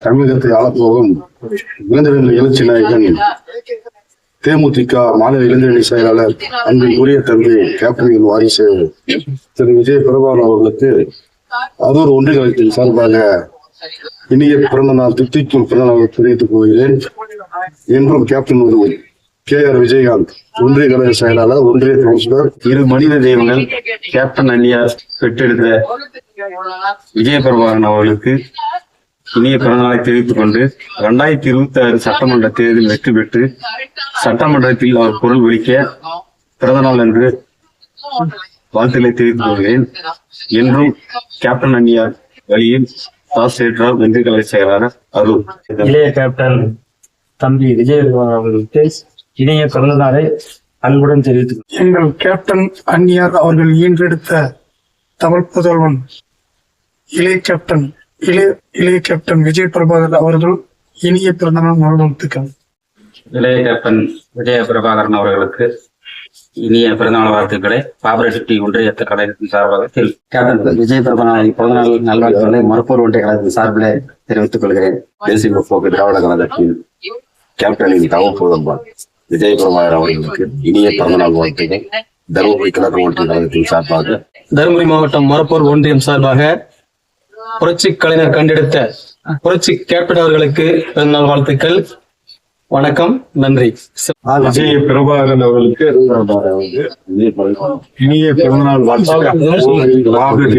தமிழகத்தை ஆளப்போகும் இளைஞர்கள் எழுச்சி நாயகன் தேமுதிக மாநில இளைஞரணி செயலாளர் அன்பிற்குரிய தம்பி கேப்டன் வாரிசு திரு விஜய் பிரபாகரன் அவர்களுக்கு அரூர் ஒன்றிய கழகத்தின் சார்பாக இனிய பிறந்த நாள் தித்திக்கும் பிறந்த நாள் தெரிவித்துக் கொள்கிறேன். என்றும் கேப்டன் ஒருவர் KR விஜயகாந்த் ஒன்றிய கழக செயலாளர், ஒன்றிய கவுன்சிலர், இரு மனித தெய்வங்கள் கேப்டன் அன்னியார் பெற்றெடுத்த விஜய் பிரபாகரன் அவர்களுக்கு இனிய பிறந்தநாளை தெரிவித்துக் கொண்டு 2026 சட்டமன்ற தேர்தலில் வெற்றி பெற்று சட்டமன்றத்தில் அவர் குரல் ஒலிக்க பிறந்தநாள் என்று வாழ்த்துக்களை தெரிவித்துக் கொள்கிறேன். என்றும் கேப்டன் அன்னியார் வழியில் ஒன்றிய கழக செயலாளர் அரூர். இளைய கேப்டன் தம்பி விஜய் அவர்களுக்கு இணைய பிறந்தநாளை அன்புடன் தெரிவித்துக் எங்கள் கேப்டன் அன்னியார் அவர்கள் ஈன்றெடுத்த தமிழ் புதல்வன் இளைய கேப்டன் விஜய் பிரபாகர் அவர்கள் இனிய பிறந்தநாள் வாழ்த்துக்கள். இளைய கேப்டன் விஜய பிரபாகரன் அவர்களுக்கு இனிய பிறந்தநாள் வாழ்த்துக்களை பாபரட்டி ஒன்றிய கழகத்தின் சார்பாக கேப்டன் விஜய் பிரபாகரன் பிறந்தநாள் நல்வாழ்த்துக்களை மருப்பூர் ஒன்றிய கழகத்தின் சார்பில் தெரிவித்துக் கொள்கிறேன். தேசிய முற்போக்கு திராவிட கழகத்தின் கேப்டனின் தவப்புதல்வன் விஜய் பிரபாகர் அவர்களுக்கு இனிய பிறந்தநாள் வாழ்த்துக்கள் தருமபுரி கிழக்கு ஒன்றிய கழகத்தின் சார்பாக, தருமபுரி மாவட்டம் மரப்பூர் ஒன்றியம் சார்பாக புரட்சி கலைஞர் கண்டெடுத்த புரட்சி கேப்டன் அவர்களுக்கு பிறந்தநாள் வாழ்த்துக்கள். வணக்கம், நன்றி. விஜய் பிரபாகரன் அவர்களுக்கு இனிய பிறந்தநாள் வாழ்த்துக்கள்.